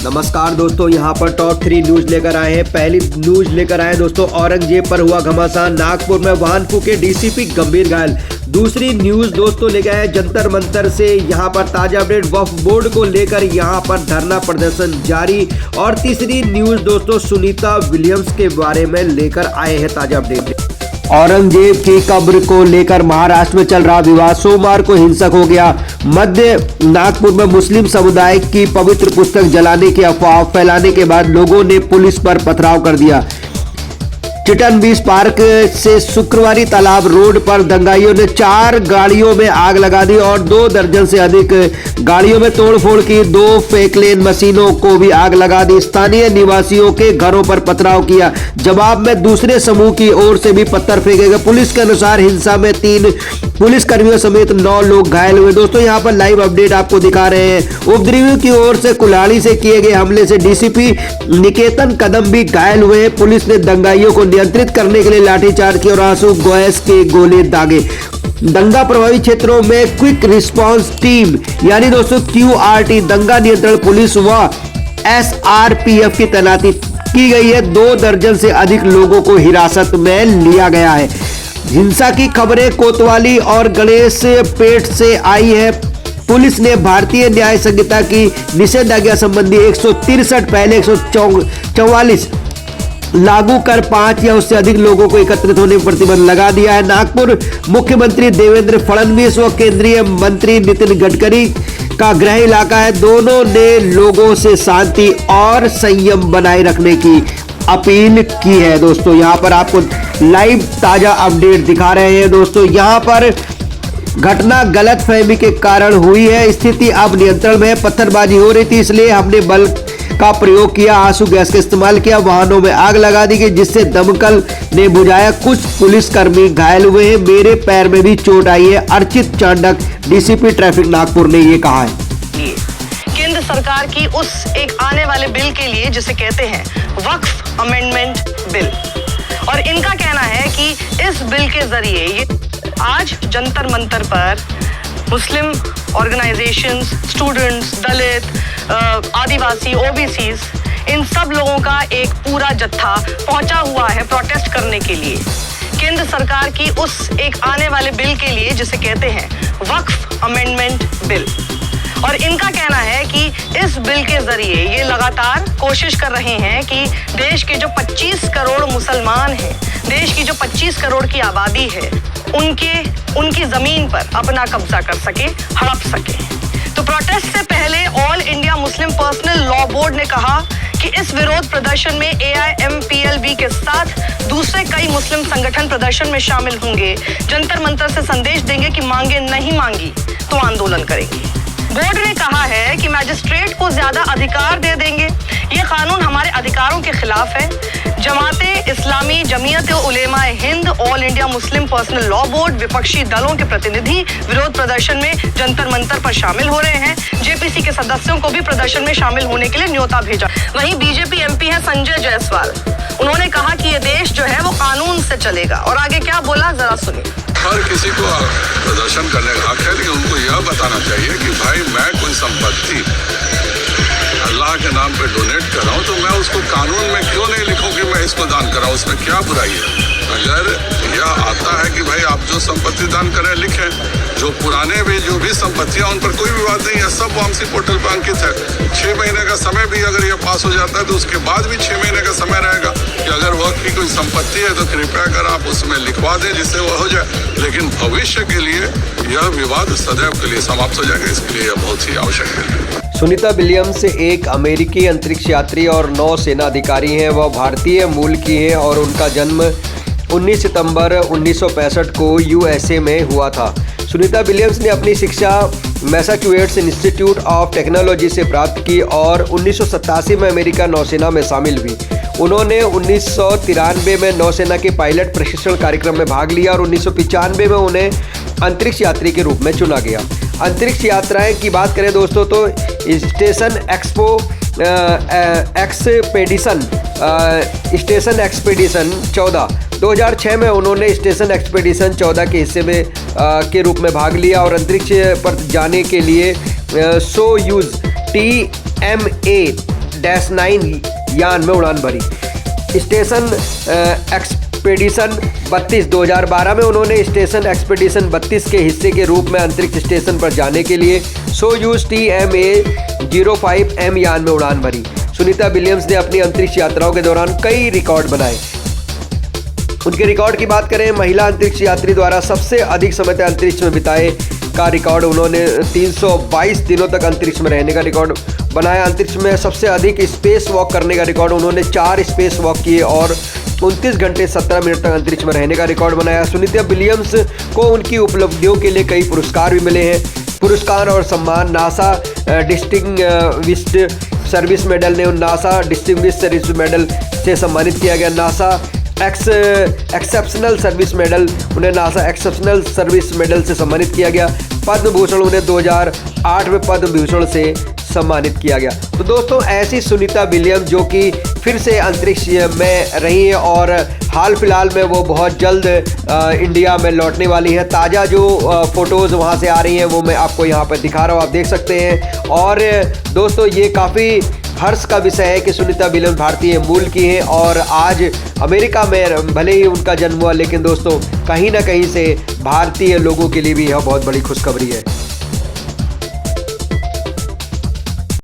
नमस्कार दोस्तों, यहाँ पर टॉप 3 न्यूज लेकर आए हैं। पहली न्यूज लेकर आए हैं दोस्तों, औरंगजेब पर हुआ घमासान, नागपुर में वाहन फूके डीसीपी गंभीर घायल। दूसरी न्यूज दोस्तों लेकर आए जंतर मंतर से, यहाँ पर ताजा अपडेट वक्फ बोर्ड को लेकर यहाँ पर धरना प्रदर्शन जारी। और तीसरी न्यूज दोस्तों सुनीता विलियम्स के बारे में लेकर आए हैं ताजा अपडेट। औरंगजेब की कब्र को लेकर महाराष्ट्र में चल रहा विवाद, सोमवार को हिंसक हो गया। मध्य नागपुर में मुस्लिम समुदाय की पवित्र पुस्तक जलाने की अफवाह फैलाने के बाद लोगों ने पुलिस पर पथराव कर दिया। चिटन बीच पार्क से शुक्रवारी तालाब रोड पर दंगाइयों ने 4 गाड़ियों में आग लगा दी और 2 दर्जन से अधिक गाड़ियों में तोड़फोड़ की। 2 फेकलेन मशीनों को भी आग लगा दी। स्थानीय निवासियों के घरों पर पथराव किया। जवाब में दूसरे समूह की ओर से भी पत्थर फेंके गए। पुलिस के अनुसार हिंसा में 3 पुलिसकर्मियों समेत 9 लोग घायल हुए। दोस्तों यहाँ पर लाइव अपडेट आपको दिखा रहे हैं। उपद्रवियों की ओर से कुल्हाड़ी से किए गए हमले से डीसीपी निकेतन कदम भी घायल हुए। पुलिस ने दंगाइयों को नियंत्रित करने के लिए लाठीचार्ज किया और आंसू गैस के गोले दागे। दंगा प्रभावित क्षेत्रों में क्विक रिस्पांस टीम यानी दोस्तों QRT दंगा नियंत्रण पुलिस व SRPF की तैनाती की गई है। 2 दर्जन से अधिक लोगों को हिरासत में लिया गया है। हिंसा की खबरें कोतवाली और गणेश पेट से आई है। पुलिस ने भारतीय न्याय संहिता की निषेधाज्ञा संबंधी 163 पहले 144 लागू कर 5 या उससे अधिक लोगों को एकत्रित होने पर प्रतिबंध लगा दिया है। नागपुर मुख्यमंत्री देवेंद्र फडणवीस व केंद्रीय मंत्री नितिन गडकरी का गृह इलाका है। दोनों ने लोगों से शांति और संयम बनाए रखने की अपील की है। दोस्तों यहाँ पर आपको लाइव ताजा अपडेट दिखा रहे हैं। दोस्तों यहाँ पर घटना गलतफहमी के कारण हुई है। स्थिति अब नियंत्रण में है। पत्थरबाजी हो रही थी इसलिए हमने बल का प्रयोग किया, आंसू गैस का इस्तेमाल किया, वाहनों में आग लगा दी गई जिससे दमकल ने बुझाया। कुछ पुलिसकर्मी घायल हुए हैं। मेरे पैर में भी चोट आई है। अर्चित चांडक डीसीपी ट्रैफिक नागपुर ने ये कहा है। केंद्र सरकार की उस एक आने वाले बिल के लिए जिसे कहते हैं वक्फ अमेंडमेंट बिल, और इनका कहना है कि इस बिल के जरिए ये आज जंतर मंतर पर मुस्लिम ऑर्गेनाइजेशंस, स्टूडेंट्स, दलित, आदिवासी, ओबीसीज, इन सब लोगों का एक पूरा जत्था पहुंचा हुआ है प्रोटेस्ट करने के लिए केंद्र सरकार की उस एक आने वाले बिल के लिए जिसे कहते हैं वक्फ अमेंडमेंट बिल। और इनका कहना है कि इस बिल के जरिए ये लगातार कोशिश कर रहे हैं कि देश के जो 25 करोड़ मुसलमान हैं, देश की जो 25 करोड़ की आबादी है, उनकी जमीन पर अपना कब्जा कर सके, हड़प सके। तो प्रोटेस्ट से पहले all India Muslim personal law board ने कहा कि इस विरोध प्रदर्शन में AIMPLB के साथ दूसरे कई मुस्लिम संगठन प्रदर्शन में शामिल होंगे। जंतर मंतर से संदेश देंगे कि मांगे नहीं मांगी तो आंदोलन करेंगे। बोर्ड ने कहा है कि मैजिस्ट्रेट को ज्यादा अधिकार दे देंगे। ये कानून हमारे अधिकारों के खिलाफ है। Jamaate Islami, Jamiat Ulema Hind, all India Muslim personal law board, विपक्षी दलों के प्रतिनिधि विरोध प्रदर्शन में जंतर मंतर पर शामिल हो रहे हैं। JPC के सदस्यों को भी प्रदर्शन में शामिल होने के लिए न्योता भेजा। वहीं BJP MP है संजय जायसवाल, उन्होंने कहा कि ये देश जो है वो कानून से चलेगा। और आगे क्या बोला जरा सुनिए। हर किसी को प्रदर्शन करने का हक है, लेकिन उनको यह बताना चाहिए कि भाई मैं कोई संपत्ति अल्लाह के नाम पे डोनेट कर रहा हूँ तो मैं उसको कानून में क्यों नहीं लिखूं कि मैं इसको दान कर रहा हूँ, उसमें क्या बुराई है। अगर यह आता है कि भाई आप जो संपत्ति दान करें लिखें, जो पुराने भी जो भी संपत्तियां उन पर कोई विवाद नहीं है, सब वामसी पोर्टल पर अंकित है। 6 महीने का समय भी अगर यह पास हो जाता है तो उसके बाद भी 6 महीने का समय रहेगा कि अगर वक्त की कोई संपत्ति है तो कृपया कर आप उसमें लिखवा दें जिससे वह हो जाए। लेकिन भविष्य के लिए यह विवाद सदैव के लिए समाप्त हो जाएगा, इसके लिए यह बहुत ही आवश्यक है। सुनीता विलियम्स एक अमेरिकी अंतरिक्ष यात्री और नौसेना अधिकारी हैं। वह भारतीय मूल की हैं और उनका जन्म 19 सितंबर 1965 को USA में हुआ था। सुनीता विलियम्स ने अपनी शिक्षा मैसाचुसेट्स इंस्टीट्यूट ऑफ टेक्नोलॉजी से प्राप्त की और 1987 में अमेरिका नौसेना में शामिल हुई। उन्होंने 1993 में नौसेना के पायलट प्रशिक्षण कार्यक्रम में भाग लिया और 1995 में उन्हें अंतरिक्ष यात्री के रूप में चुना गया। अंतरिक्ष यात्राएं की बात करें दोस्तों तो स्टेशन एक्सपेडिशन 14 2006 में उन्होंने स्टेशन एक्सपेडिशन 14 के हिस्से में के रूप में भाग लिया और अंतरिक्ष पर जाने के लिए सोयूज TMA -9 यान में उड़ान भरी। स्टेशन एक्सपेडिशन 32 2012 में उन्होंने स्टेशन एक्सपेडिशन 32 के हिस्से के रूप में अंतरिक्ष स्टेशन पर जाने के लिए सोयूज TMA-05M यान में उड़ान भरी। सुनीता विलियम्स ने अपनी अंतरिक्ष यात्राओं के दौरान कई रिकॉर्ड बनाए। उनके रिकॉर्ड की बात करें, महिला अंतरिक्ष यात्री द्वारा सबसे अधिक समय तक अंतरिक्ष में बिताए का रिकॉर्ड उन्होंने 322 दिनों तक अंतरिक्ष में रहने का रिकॉर्ड बनाया। अंतरिक्ष में सबसे अधिक स्पेस वॉक करने का रिकॉर्ड उन्होंने 4 स्पेस वॉक किए और 29 घंटे 17 मिनट तक अंतरिक्ष में रहने का रिकॉर्ड बनाया। सुनीता विलियम्स को उनकी उपलब्धियों के लिए कई पुरस्कार भी मिले हैं। पुरस्कार और सम्मान, नासा डिस्टिंग्विश्ड सर्विस मेडल ने नासा डिस्टिंग्विश्ड सर्विस मेडल से सम्मानित किया गया। नासा एक्सेप्शनल सर्विस मेडल, उन्हें नासा एक्सेप्शनल सर्विस मेडल से सम्मानित किया गया। पद्म भूषण उन्हें 2008 में पद्म भूषण से सम्मानित किया गया। तो दोस्तों, ऐसी सुनीता विलियम्स जो कि फिर से अंतरिक्ष में रही हैं और हाल फिलहाल में वो बहुत जल्द इंडिया में लौटने वाली हैं। ताज़ा जो फ़ोटोज़ वहाँ से आ रही हैं वो मैं आपको यहाँ पर दिखा रहा हूँ, आप देख सकते हैं। और दोस्तों, ये काफ़ी हर्ष का विषय है कि सुनीता विलियम्स भारतीय मूल की हैं और आज अमेरिका में भले ही उनका जन्म हुआ, लेकिन दोस्तों कहीं ना कहीं से भारतीय लोगों के लिए भी यह बहुत बड़ी खुशखबरी है।